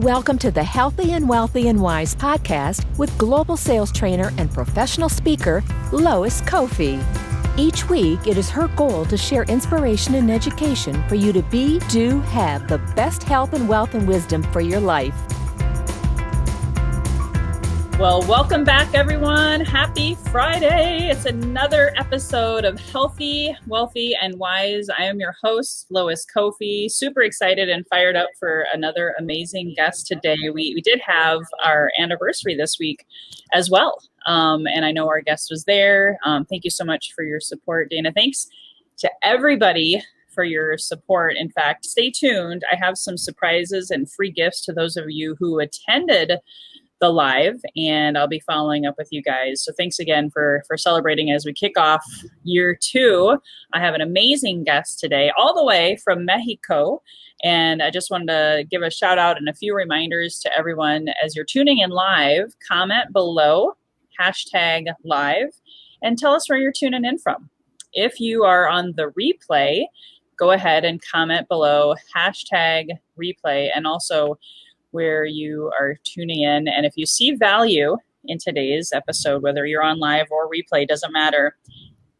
Welcome to the Healthy and Wealthy and Wise podcast with global sales trainer and professional speaker, Lois Koffi. Each week, it is her goal to share inspiration and education for you to be, do, have the best health and wealth and wisdom for your life. Well, welcome back, everyone. Happy Friday. It's another episode of Healthy, Wealthy, and Wise. I am your host, Lois Koffi. Super excited and fired up for another amazing guest today. We did have our anniversary this week as well. And I know our guest was there. Thank you so much for your support, Dana. Thanks to everybody for your support. In fact, stay tuned. I have some surprises and free gifts to those of you who attended the live, and I'll be following up with you guys. So thanks again for celebrating as we kick off year 2. I have an amazing guest today, all the way from Mexico. And I just wanted to give a shout out and a few reminders to everyone as you're tuning in live. Comment below, #live, and tell us where you're tuning in from. If you are on the replay, go ahead and comment below, #replay, and also where you are tuning in. And if you see value in today's episode, whether you're on live or replay, doesn't matter,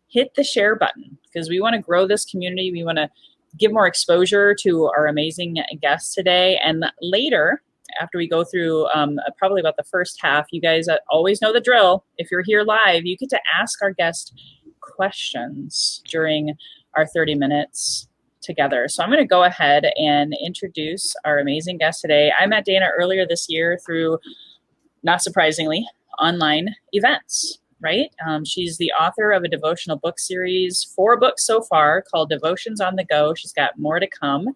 hit the share button, because we want to grow this community. We want to give more exposure to our amazing guests today. And later, after we go through probably about the first half, you guys always know the drill. If you're here live, you get to ask our guest questions during our 30 minutes together. So I'm going to go ahead and introduce our amazing guest today. I met Dana earlier this year through, not surprisingly, online events, right? She's the author of a devotional book series, 4 books so far, called Devotions on the Go. She's got more to come.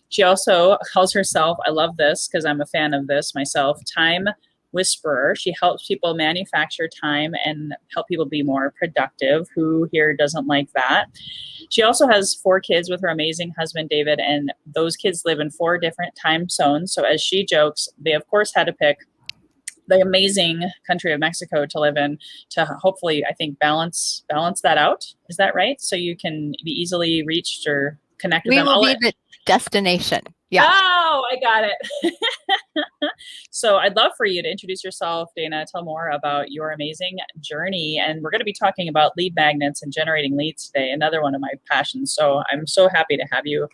She also calls herself, I love this because I'm a fan of this myself, Time Whisperer. She helps people manufacture time and help people be more productive. Who here doesn't like that? She also has 4 kids with her amazing husband, David, and those kids live in 4 different time zones. So as she jokes, they of course had to pick the amazing country of Mexico to live in to hopefully, I think, balance that out. Is that right? So you can be easily reached or connect with them. We will be the destination. Yeah. Oh, I got it. So I'd love for you to introduce yourself, Dana, tell more about your amazing journey. And we're going to be talking about lead magnets and generating leads today, another one of my passions. So I'm so happy to have you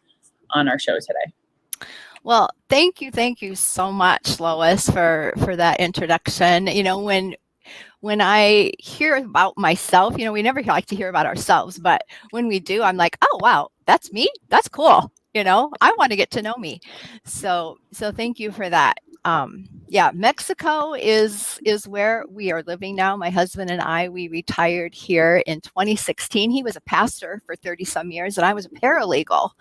on our show today. Well, thank you so much, Lois, for that introduction. You know, when I hear about myself, you know, we never like to hear about ourselves, but when we do, I'm like, oh, wow, that's me. That's cool. You know, I want to get to know me. So thank you for that. Mexico is where we are living now. My husband and I, we retired here in 2016. He was a pastor for 30 some years and I was a paralegal.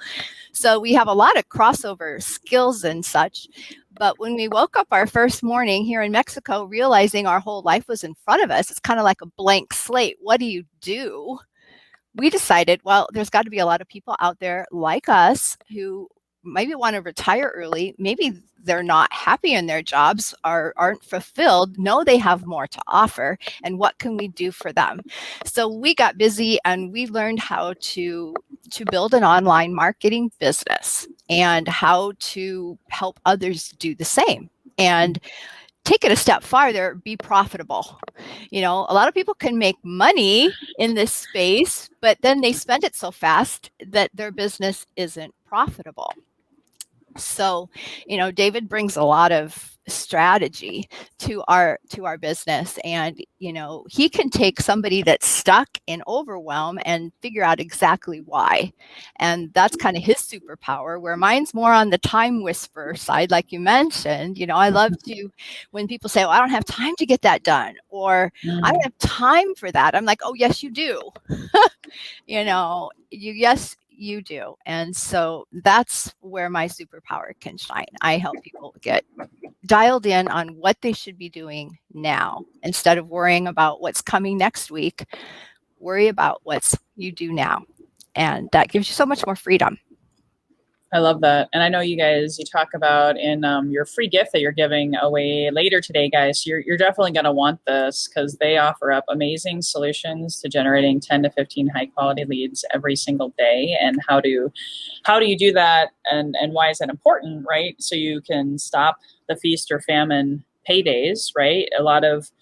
So we have a lot of crossover skills and such. But when we woke up our first morning here in Mexico, realizing our whole life was in front of us, it's kind of like a blank slate. What do you do? We decided, well, there's got to be a lot of people out there like us who maybe want to retire early. Maybe they're not happy in their jobs, aren't fulfilled, know they have more to offer, and what can we do for them? So we got busy and we learned how to build an online marketing business and how to help others do the same. And take it a step farther, be profitable. You know, a lot of people can make money in this space, but then they spend it so fast that their business isn't profitable. So, you know, David brings a lot of strategy to our business, and you know, he can take somebody that's stuck in overwhelm and figure out exactly why. And that's kind of his superpower, where mine's more on the time whisperer side, like you mentioned. You know, I love to, when people say, well, I don't have time to get that done, or I don't have time for that, I'm like, oh yes you do. You know, yes you do. And so that's where my superpower can shine. I help people get dialed in on what they should be doing now. Instead of worrying about what's coming next week, worry about what you do now. And that gives you so much more freedom. I love that. And I know you talk about in your free gift that you're giving away later today, guys. You're definitely going to want this because they offer up amazing solutions to generating 10 to 15 high quality leads every single day. And how do you do that? And why is that important, right? So you can stop the feast or famine paydays, right? A lot of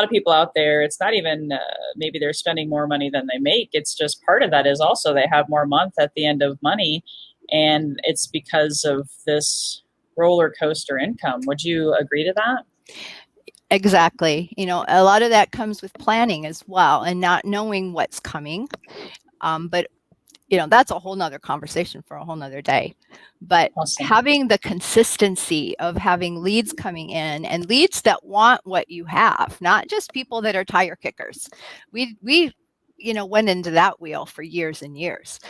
people out there, it's not even maybe they're spending more money than they make. It's just part of that is also they have more month at the end of money. And it's because of this roller coaster income. Would you agree to that? Exactly. A lot of that comes with planning as well and not knowing what's coming. But that's a whole nother conversation for a whole nother day. But Awesome. Having the consistency of having leads coming in and leads that want what you have, not just people that are tire kickers. We went into that wheel for years and years.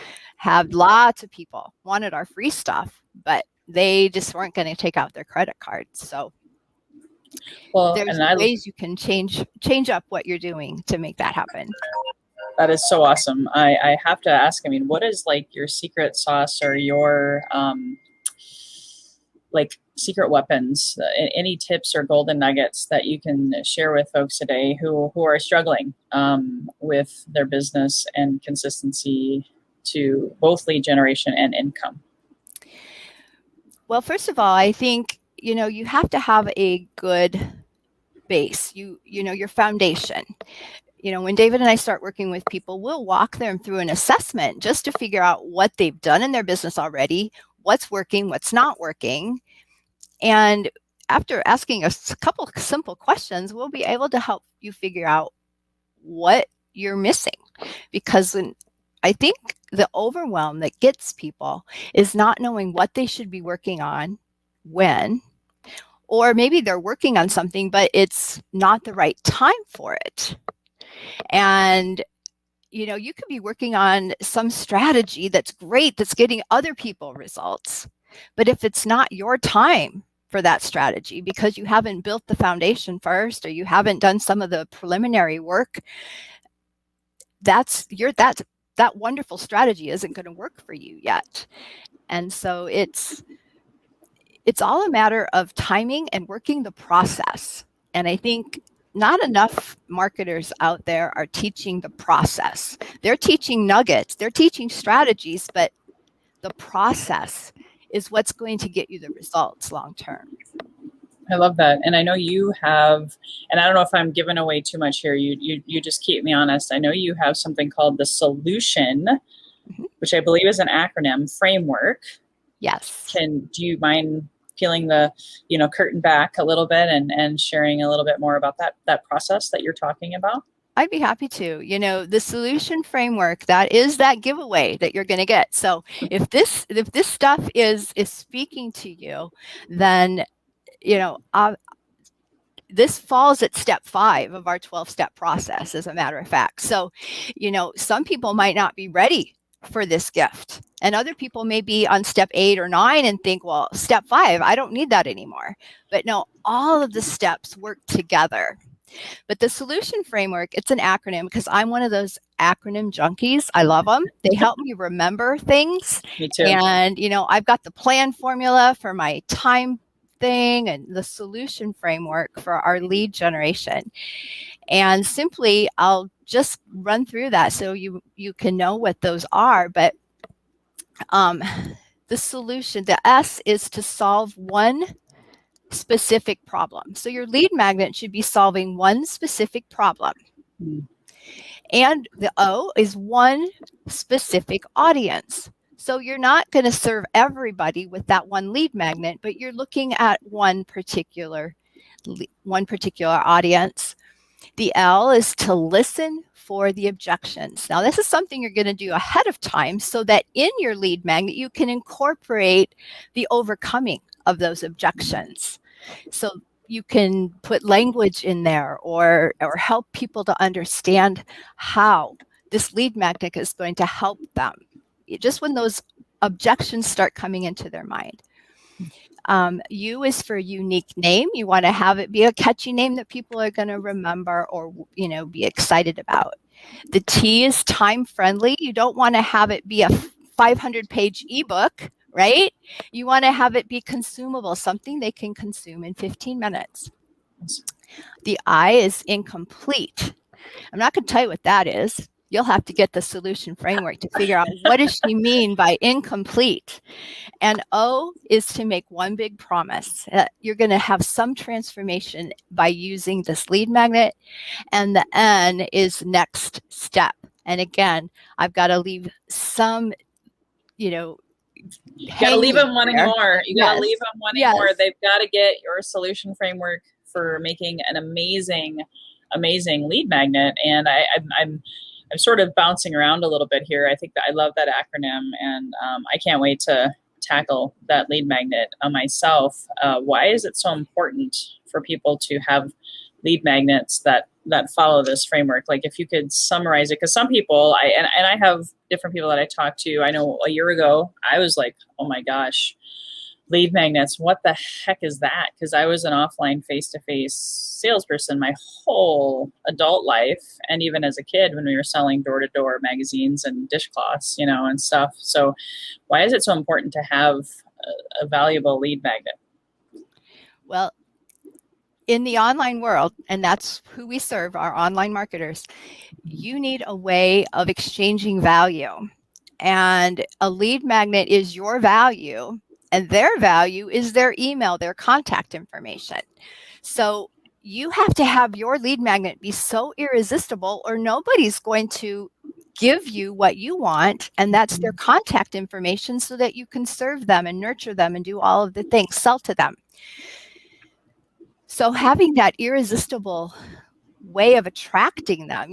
Have lots of people wanted our free stuff, but they just weren't going to take out their credit cards. So there's ways you can change up what you're doing to make that happen. That is so awesome. I have to ask, what is like your secret sauce or your like secret weapons? Any tips or golden nuggets that you can share with folks today who are struggling with their business and consistency to both lead generation and income? Well, first of all, I think, you have to have a good base, your foundation. When David and I start working with people, we'll walk them through an assessment just to figure out what they've done in their business already, what's working, what's not working. And after asking a couple of simple questions, we'll be able to help you figure out what you're missing. Because I think the overwhelm that gets people is not knowing what they should be working on, when, or maybe they're working on something, but it's not the right time for it. And, you could be working on some strategy that's great, that's getting other people results. But if it's not your time for that strategy because you haven't built the foundation first, or you haven't done some of the preliminary work, that wonderful strategy isn't going to work for you yet. And so it's all a matter of timing and working the process. And I think not enough marketers out there are teaching the process. They're teaching nuggets, they're teaching strategies, but the process is what's going to get you the results long term. I love that. And I know you have, and I don't know if I'm giving away too much here. You just keep me honest. I know you have something called the Solution, which I believe is an acronym framework. Yes. Do you mind peeling the curtain back a little bit and sharing a little bit more about that process that you're talking about? I'd be happy to. The Solution Framework, that is that giveaway that you're going to get. So if this stuff is speaking to you, then this falls at step 5 of our 12-step process, as a matter of fact. So some people might not be ready for this gift, and other people may be on step 8 or 9 and think, well, step 5, I don't need that anymore. But no, all of the steps work together. But the Solution Framework, it's an acronym because I'm one of those acronym junkies. I love them. They help me remember things. Me too. And I've got the plan formula for my time thing and the Solution Framework for our lead generation. And simply, I'll just run through that so you can know what those are. But the solution, the S, is to solve one specific problem. So your lead magnet should be solving one specific problem. And the O is one specific audience. So you're not going to serve everybody with that one lead magnet, but you're looking at one particular audience. The L is to listen for the objections. Now, this is something you're going to do ahead of time so that in your lead magnet, you can incorporate the overcoming of those objections. So you can put language in there or help people to understand how this lead magnet is going to help them just when those objections start coming into their mind. U is for unique name. You want to have it be a catchy name that people are going to remember or, be excited about. The T is time friendly. You don't want to have it be a 500-page ebook, right? You want to have it be consumable, something they can consume in 15 minutes. The I is incomplete. I'm not going to tell you what that is. You'll have to get the solution framework to figure out what does she mean by incomplete. And O is to make one big promise. You're going to have some transformation by using this lead magnet. And the N is next step. And again, I've got to leave some, You got to leave them wanting more. You got to leave them wanting more. They've got to get your solution framework for making an amazing lead magnet. And I'm sort of bouncing around a little bit here. I think that I love that acronym, and I can't wait to tackle that lead magnet myself. Why is it so important for people to have lead magnets that follow this framework? Like, if you could summarize it, because some people, I have different people that I talk to. I know a year ago, I was like, oh my gosh, lead magnets, what the heck is that? Because I was an offline face-to-face salesperson my whole adult life, and even as a kid when we were selling door-to-door magazines and dishcloths, and stuff. So why is it so important to have a valuable lead magnet? Well, in the online world, and that's who we serve, our online marketers, you need a way of exchanging value. And a lead magnet is your value, and their value is their email, their contact information. So you have to have your lead magnet be so irresistible, or nobody's going to give you what you want, and that's their contact information, so that you can serve them and nurture them and do all of the things, sell to them. So having that irresistible way of attracting them,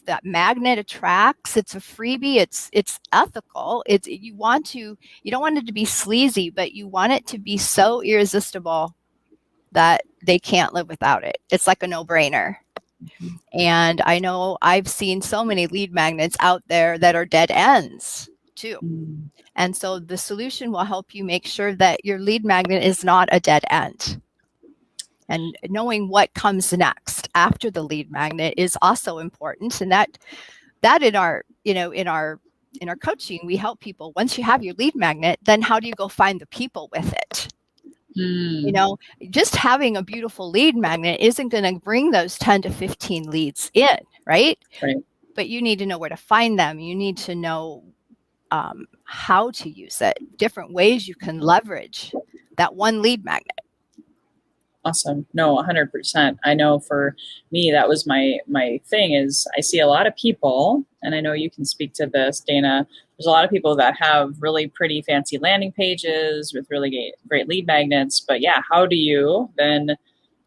that magnet attracts, it's a freebie, it's ethical. You don't want it to be sleazy, but you want it to be so irresistible that they can't live without it. It's like a no-brainer. And I know I've seen so many lead magnets out there that are dead ends too. And so the solution will help you make sure that your lead magnet is not a dead end. And knowing what comes next after the lead magnet is also important. And that in our, in our coaching, we help people. Once you have your lead magnet, then how do you go find the people with it? Just having a beautiful lead magnet isn't going to bring those 10 to 15 leads in, right? But you need to know where to find them. You need to know how to use it, different ways you can leverage that one lead magnet. Awesome. No, 100%. I know for me, that was my thing is I see a lot of people, and I know you can speak to this, Dana. There's a lot of people that have really pretty fancy landing pages with really great lead magnets. But yeah, how do you then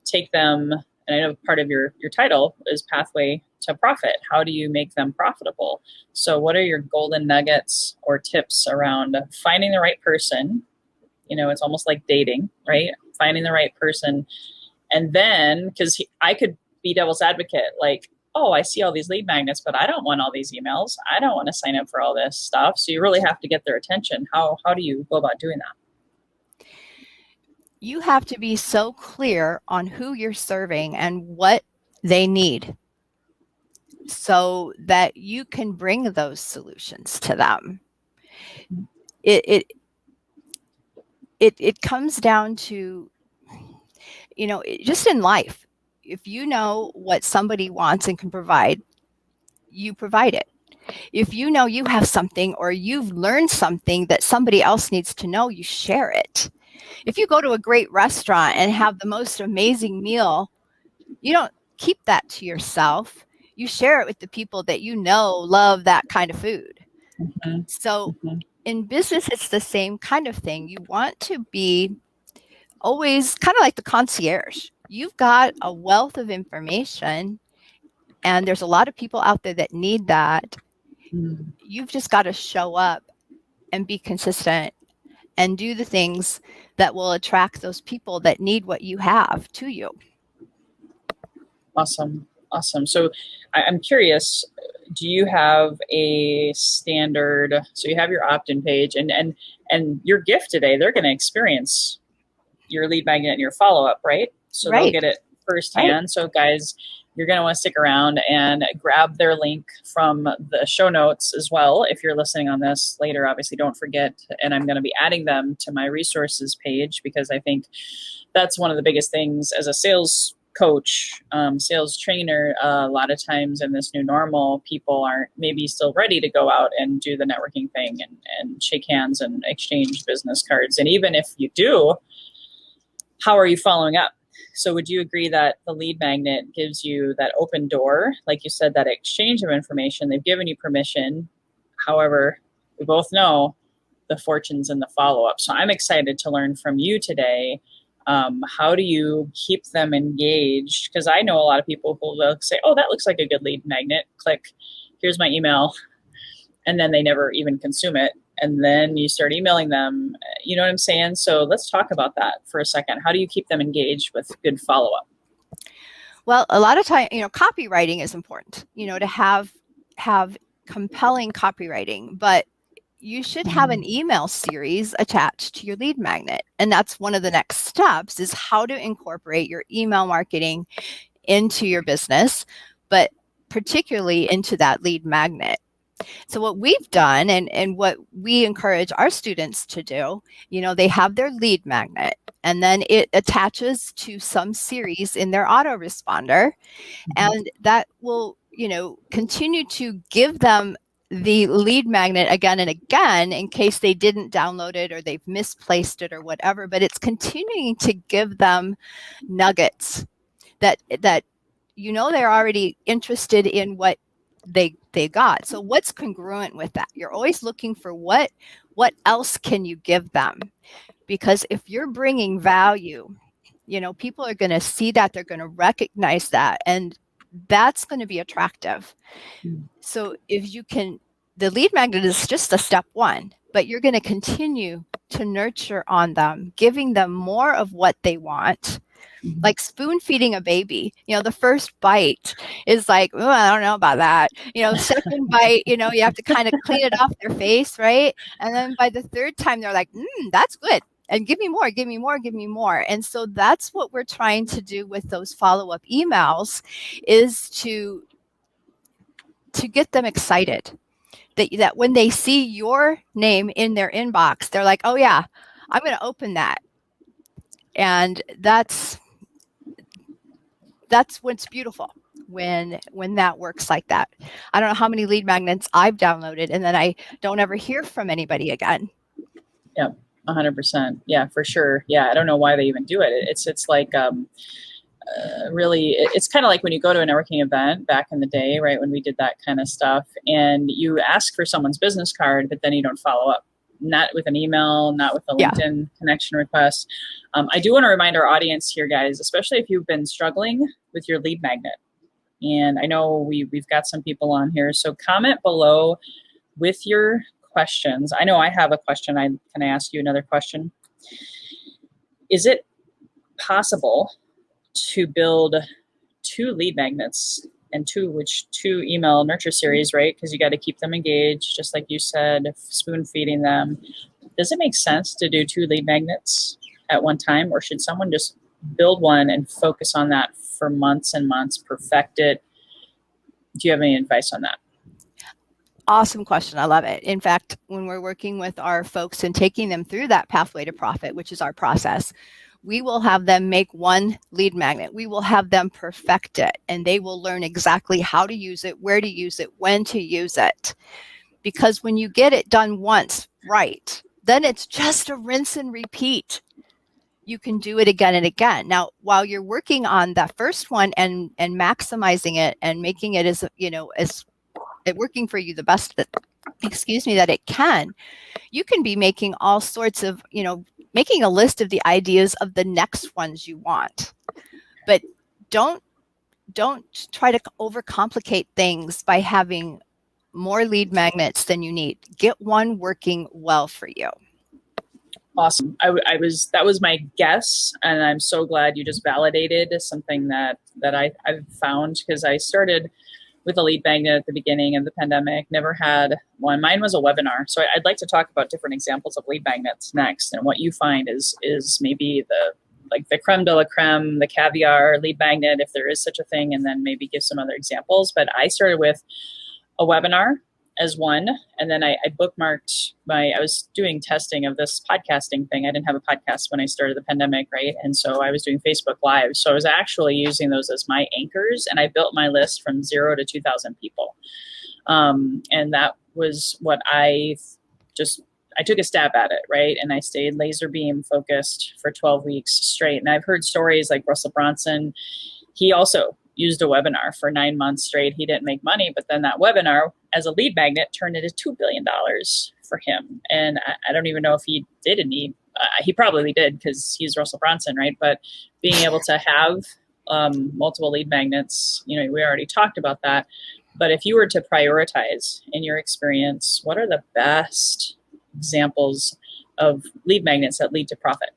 take them? And I know part of your title is Pathway to Profit. How do you make them profitable? So what are your golden nuggets or tips around finding the right person? It's almost like dating, right? Finding the right person. And then, because I could be devil's advocate, like, oh, I see all these lead magnets, but I don't want all these emails. I don't want to sign up for all this stuff. So you really have to get their attention. How do you go about doing that? You have to be so clear on who you're serving and what they need, so that you can bring those solutions to them. It comes down to, just in life, if you know what somebody wants and can provide, you provide it. If you know you have something or you've learned something that somebody else needs to know, you share it. If you go to a great restaurant and have the most amazing meal, you don't keep that to yourself. You share it with the people that love that kind of food. So in business, it's the same kind of thing. You want to be always kind of like the concierge. You've got a wealth of information, and there's a lot of people out there that need that. You've just got to show up and be consistent and do the things that will attract those people that need what you have to you. Awesome. So I'm curious, do you have a standard, so you have your opt-in page and your gift today, they're going to experience your lead magnet and your follow-up, right? So they'll get it firsthand. So guys, you're going to want to stick around and grab their link from the show notes as well. If you're listening on this later, obviously don't forget. And I'm going to be adding them to my resources page, because I think that's one of the biggest things as a sales coach, sales trainer. A lot of times in this new normal, people aren't maybe still ready to go out and do the networking thing and shake hands and exchange business cards. And even if you do, how are you following up? So would you agree that the lead magnet gives you that open door, like you said, that exchange of information? They've given you permission. However, we both know the fortunes in the follow-up. So I'm excited to learn from you today. How do you keep them engaged? Because I know a lot of people who will say, oh, that looks like a good lead magnet. Click, here's my email. And then they never even consume it. And then you start emailing them. You know what I'm saying? So let's talk about that for a second. How do you keep them engaged with good follow-up? Well, a lot of time, copywriting is important, to have compelling copywriting, but you should have an email series attached to your lead magnet. And that's one of the next steps, is how to incorporate your email marketing into your business, but particularly into that lead magnet. So what we've done and what we encourage our students to do, they have their lead magnet, and then it attaches to some series in their autoresponder, and that will, continue to give them the lead magnet again and again in case they didn't download it or they've misplaced it or whatever. But it's continuing to give them nuggets that they're already interested in what they got. So what's congruent with that? You're always looking for what else can you give them? Because if you're bringing value, people are going to see that, they're going to recognize that, and that's going to be attractive. So if you can, the lead magnet is just a step one, but you're going to continue to nurture on them, giving them more of what they want. Like spoon feeding a baby, the first bite is like, oh, I don't know about that. Second bite, you have to kind of clean it off their face, right? And then by the third time, they're like, that's good. And give me more, give me more, give me more. And so that's what we're trying to do with those follow-up emails, is to get them excited. That when they see your name in their inbox, they're like, oh yeah, I'm going to open that. And that's what's beautiful when that works like that. I don't know how many lead magnets I've downloaded and then I don't ever hear from anybody again. Yeah, 100%. Yeah, for sure. Yeah, I don't know why they even do it. It's like really, it's kind of like when you go to a networking event back in the day, right? When we did that kind of stuff, and you ask for someone's business card, but then you don't follow up. Not with an email, not with a LinkedIn connection request. I do want to remind our audience here, guys, especially if you've been struggling with your lead magnet. And I know we've got some people on here. So comment below with your questions. I know I have a question. Can I ask you another question? Is it possible to build 2 lead magnets and 2 email nurture series, right? Because you got to keep them engaged, just like you said, spoon feeding them. Does it make sense to do 2 lead magnets at one time, or should someone just build one and focus on that for months and months, perfect it? Do you have any advice on that? Awesome question. I love it. In fact, when we're working with our folks and taking them through that pathway to profit, which is our process, we will have them make 1 lead magnet. We will have them perfect it, and they will learn exactly how to use it, where to use it, when to use it. Because when you get it done once right, then it's just a rinse and repeat. You can do it again and again. Now, while you're working on that first one and maximizing it and making it as it working for you the best that it can, you can be making all sorts of, making a list of the ideas of the next ones you want. But don't try to overcomplicate things by having more lead magnets than you need. Get one working well for you. Awesome. That was my guess, and I'm so glad you just validated something that I've found, because I started with a lead magnet at the beginning of the pandemic, never had one. Mine was a webinar. So I'd like to talk about different examples of lead magnets next, and what you find is maybe like the creme de la creme, the caviar lead magnet, if there is such a thing, and then maybe give some other examples. But I started with a webinar as one, and then I bookmarked I was doing testing of this podcasting thing. I didn't have a podcast when I started the pandemic, right? And so I was doing Facebook Live. So I was actually using those as my anchors, and I built my list from 0 to 2,000 people. And that was what I took a stab at it, right? And I stayed laser beam focused for 12 weeks straight. And I've heard stories like Russell Brunson. He also used a webinar for 9 months straight. He didn't make money, but then that webinar as a lead magnet turned into $2 billion for him. And I don't even know if he did any, he probably did because he's Russell Brunson, right? But being able to have multiple lead magnets, we already talked about that. But if you were to prioritize in your experience, what are the best examples of lead magnets that lead to profit?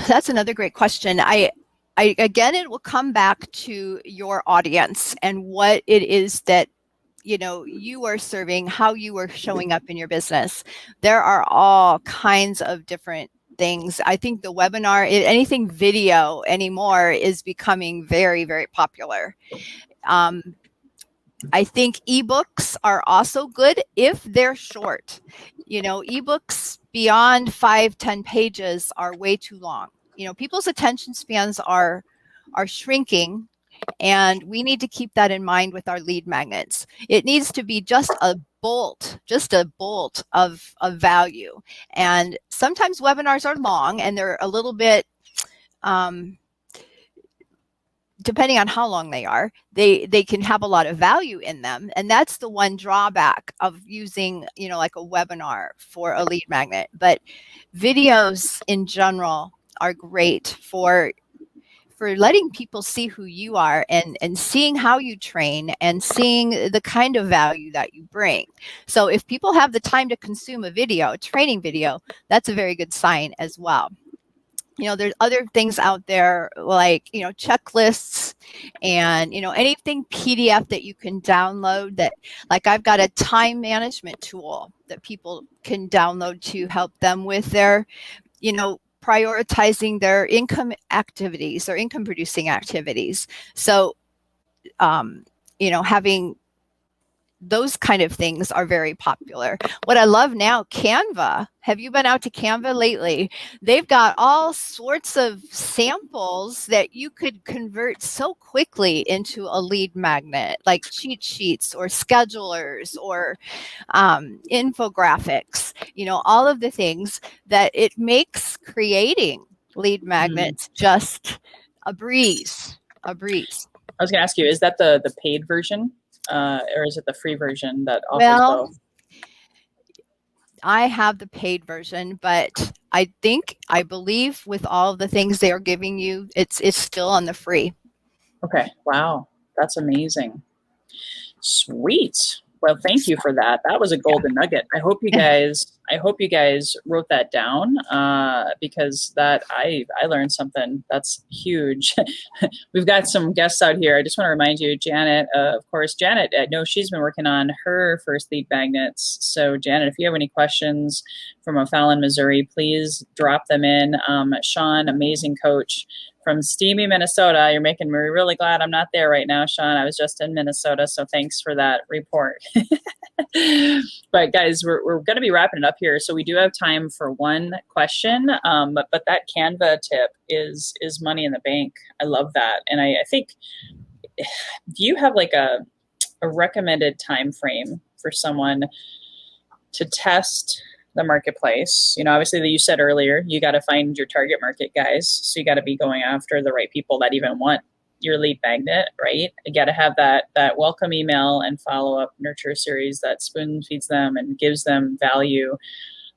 That's another great question. I again, it will come back to your audience and what it is that you are serving, how you are showing up in your business. There are all kinds of different things. I think the webinar, anything video anymore, is becoming very, very popular. I think ebooks are also good if they're short. Ebooks beyond 5-10 pages are way too long. People's attention spans are shrinking, and we need to keep that in mind with our lead magnets. It needs to be just a bolt of value. And sometimes webinars are long and they're a little bit, depending on how long they are, they can have a lot of value in them. And that's the one drawback of using, like a webinar for a lead magnet. But videos in general are great for letting people see who you are and seeing how you train and seeing the kind of value that you bring. So if people have the time to consume a training video, that's a very good sign as well. There's other things out there like, checklists and, anything PDF that you can download that, like I've got a time management tool that people can download to help them with their, prioritizing their income activities or income producing activities. So, having those kind of things are very popular. What I love now, Canva. Have you been out to Canva lately? They've got all sorts of samples that you could convert so quickly into a lead magnet, like cheat sheets or schedulers or infographics, all of the things that it makes creating lead magnets just a breeze. I was going to ask you, is that the paid version? Or is it the free version that offers both? I have the paid version, but I believe with all of the things they are giving you, it's still on the free. Okay. Wow. That's amazing. Sweet. Well, thank you for that. That was a golden nugget. I hope you guys wrote that down because that I learned something that's huge. We've got some guests out here. I just want to remind you, Janet, of course, Janet, I know she's been working on her first lead magnets. So Janet, if you have any questions from O'Fallon, Missouri, please drop them in. Sean, amazing coach from steamy Minnesota. You're making me really glad I'm not there right now, Sean. I was just in Minnesota, so thanks for that report. But guys, we're going to be wrapping it up here. So we do have time for one question, but that Canva tip is money in the bank. I love that. And I think, do you have like a recommended time frame for someone to test the marketplace? Obviously, that you said earlier, you got to find your target market, guys. So you got to be going after the right people that even want your lead magnet, right? You got to have that welcome email and follow up nurture series that spoon feeds them and gives them value.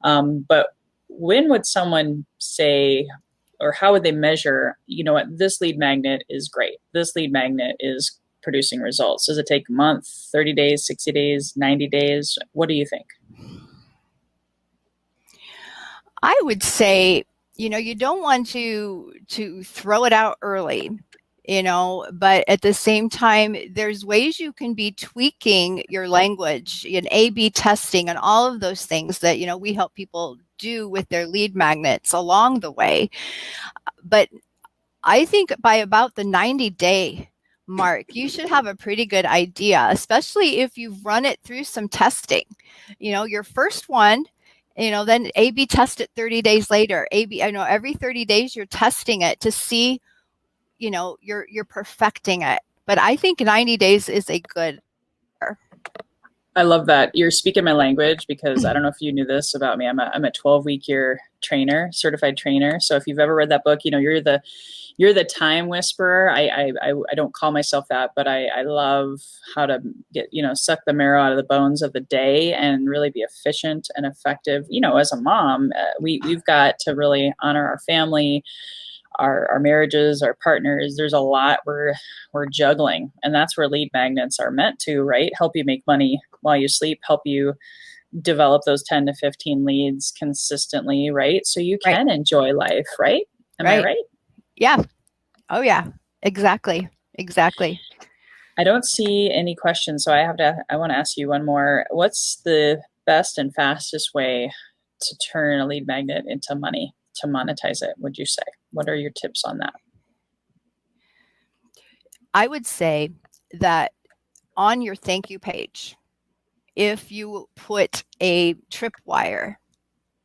But when would someone say, or how would they measure, what, this lead magnet is great. This lead magnet is producing results. Does it take a month, 30 days, 60 days, 90 days? What do you think? I would say, you don't want to throw it out early. but at the same time, there's ways you can be tweaking your language and A/B testing and all of those things that, we help people do with their lead magnets along the way. But I think by about the 90-day mark, you should have a pretty good idea, especially if you've run it through some testing. Your first one, then A/B test it 30 days later. Every 30 days you're testing it to see, you're perfecting it. But I think 90 days is a good. I love that. You're speaking my language, because I don't know if you knew this about me. I'm a 12-week year trainer, certified trainer. So if you've ever read that book, you're the time whisperer. I don't call myself that, but I love how to get, suck the marrow out of the bones of the day and really be efficient and effective. As a mom, we've got to really honor our family, our marriages, our partners. There's a lot we're juggling, and that's where lead magnets are meant to, right? Help you make money while you sleep, help you develop those 10 to 15 leads consistently, right? So you can enjoy life, right? Am I right? Yeah. Oh yeah, exactly. I don't see any questions, so I want to ask you one more. What's the best and fastest way to turn a lead magnet into money, to monetize it, would you say? What are your tips on that? I would say that on your thank you page, if you put a tripwire,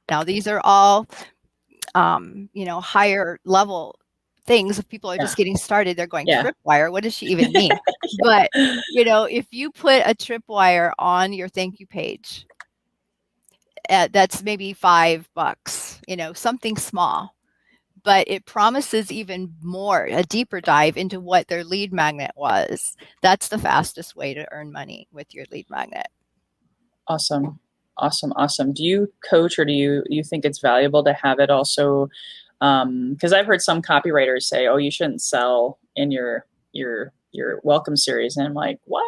now these are all, higher level things. If people are just getting started, they're going, tripwire, what does she even mean? But, if you put a tripwire on your thank you page, that's maybe $5, something small, but it promises even more, a deeper dive into what their lead magnet was. That's the fastest way to earn money with your lead magnet. Awesome. Do you coach, or do you think it's valuable to have it also? Because I've heard some copywriters say, "Oh, you shouldn't sell in your welcome series," and I'm like, "What?"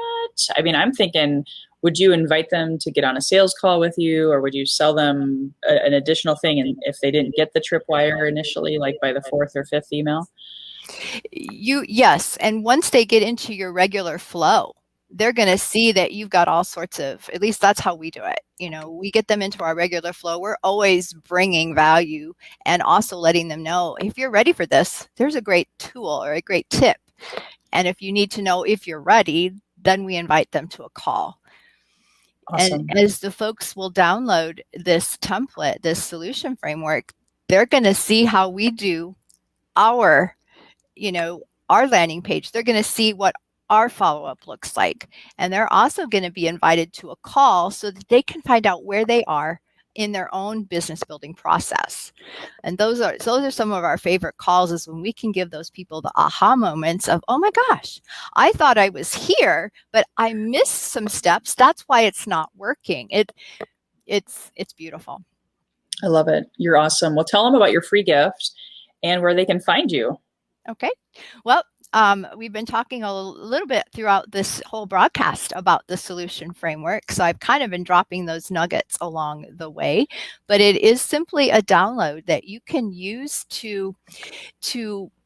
I mean, I'm thinking, would you invite them to get on a sales call with you, or would you sell them an additional thing? And if they didn't get the tripwire initially, like by the fourth or fifth email? Yes, and once they get into your regular flow, they're going to see that you've got all sorts of, at least that's how we do it. We get them into our regular flow. We're always bringing value and also letting them know, if you're ready for this, there's a great tool or a great tip. And if you need to know if you're ready, then we invite them to a call. Awesome. And as the folks will download this template, this solution framework, they're going to see how we do our landing page. They're going to see what our follow-up looks like. And they're also going to be invited to a call so that they can find out where they are in their own business building process. And those are some of our favorite calls, is when we can give those people the aha moments of, oh my gosh, I thought I was here, but I missed some steps. That's why it's not working. It's beautiful. I love it. You're awesome. Well, tell them about your free gift and where they can find you. Okay. Well, we've been talking a little bit throughout this whole broadcast about the solution framework. So I've kind of been dropping those nuggets along the way, but it is simply a download that you can use to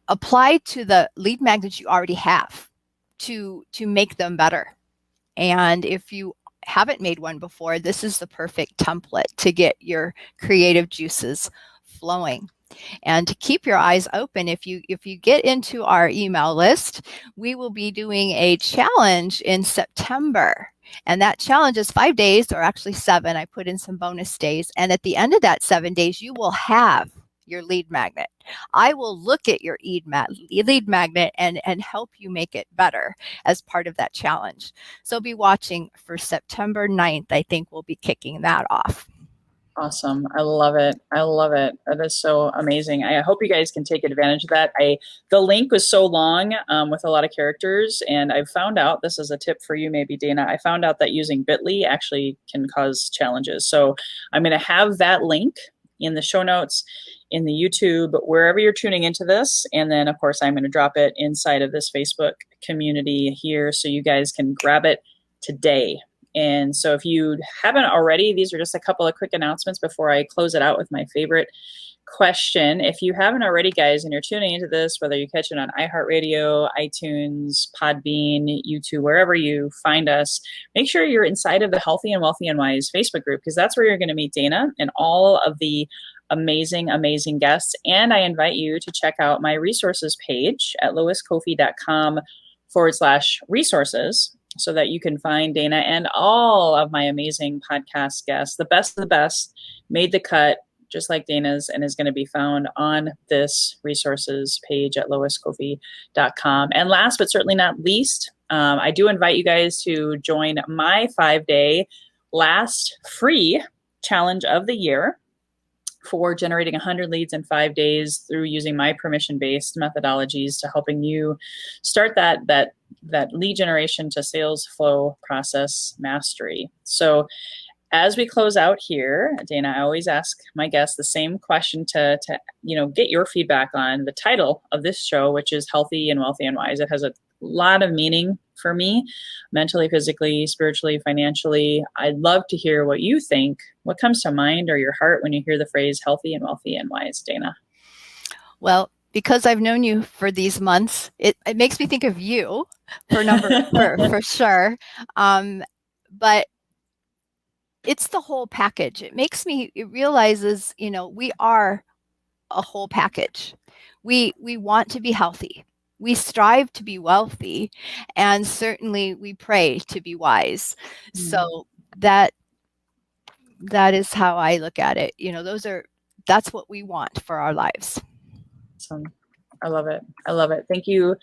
apply to the lead magnets you already have to make them better. And if you haven't made one before, this is the perfect template to get your creative juices flowing. And to keep your eyes open, if you get into our email list, we will be doing a challenge in September. And that challenge is 5 days, or actually 7. I put in some bonus days. And at the end of that 7 days, you will have your lead magnet. I will look at your lead magnet and help you make it better as part of that challenge. So be watching for September 9th. I think we'll be kicking that off. Awesome. I love it. That is so amazing. I hope you guys can take advantage of that. The link was so long with a lot of characters, and I found out, this is a tip for you maybe, Dana, I found out that using Bitly actually can cause challenges. So I'm going to have that link in the show notes, in the YouTube, wherever you're tuning into this. And then, of course, I'm going to drop it inside of this Facebook community here so you guys can grab it today. And so if you haven't already, these are just a couple of quick announcements before I close it out with my favorite question. If you haven't already, guys, and you're tuning into this, whether you catch it on iHeartRadio, iTunes, Podbean, YouTube, wherever you find us, make sure you're inside of the Healthy and Wealthy and Wise Facebook group, because that's where you're going to meet Dana and all of the amazing guests. And I invite you to check out my resources page at loiskoffi.com/resources so that you can find Dana and all of my amazing podcast guests. The best of the best made the cut, just like Dana's, and is going to be found on this resources page at loiskoffi.com. And last but certainly not least, I do invite you guys to join my 5-day last free challenge of the year for generating 100 leads in 5 days through using my permission-based methodologies to helping you start that lead generation to sales flow process mastery. So as we close out here, Dana, I always ask my guests the same question to get your feedback on the title of this show, which is Healthy and Wealthy and Wise. It has a lot of meaning for me, mentally, physically, spiritually, financially. I'd love to hear what you think. What comes to mind or your heart when you hear the phrase healthy and wealthy and wise, Dana? Well, because I've known you for these months, it makes me think of you for sure. But it's the whole package. It realizes, we are a whole package. We want to be healthy. We strive to be wealthy, and certainly we pray to be wise. Mm-hmm. So that is how I look at it. That's what we want for our lives. Awesome. I love it. Thank you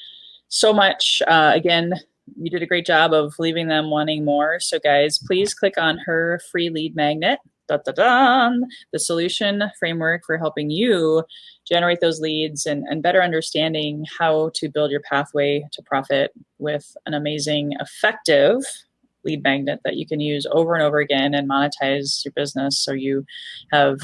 so much. Again, you did a great job of leaving them wanting more. So guys, please click on her free lead magnet, the solution framework for helping you generate those leads and better understanding how to build your pathway to profit with an amazing, effective lead magnet that you can use over and over again and monetize your business so you have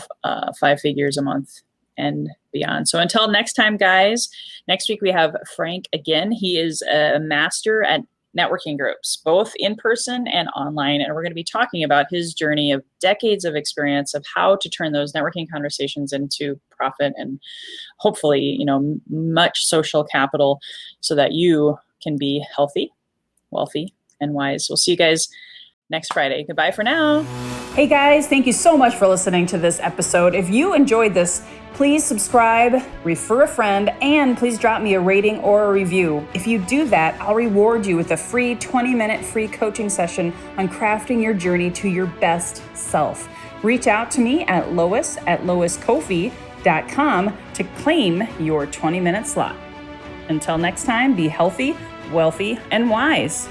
5 figures a month and beyond. So until next time, guys, next week we have Frank again. He is a master at networking groups, both in person and online. And we're going to be talking about his journey of decades of experience of how to turn those networking conversations into profit and hopefully, much social capital so that you can be healthy, wealthy, and wise. We'll see you guys next Friday. Goodbye for now. Hey guys, thank you so much for listening to this episode. If you enjoyed this, please subscribe, refer a friend, and please drop me a rating or a review. If you do that, I'll reward you with a free 20-minute free coaching session on crafting your journey to your best self. Reach out to me at lois@loiskoffi.com to claim your 20-minute slot. Until next time, be healthy, wealthy, and wise.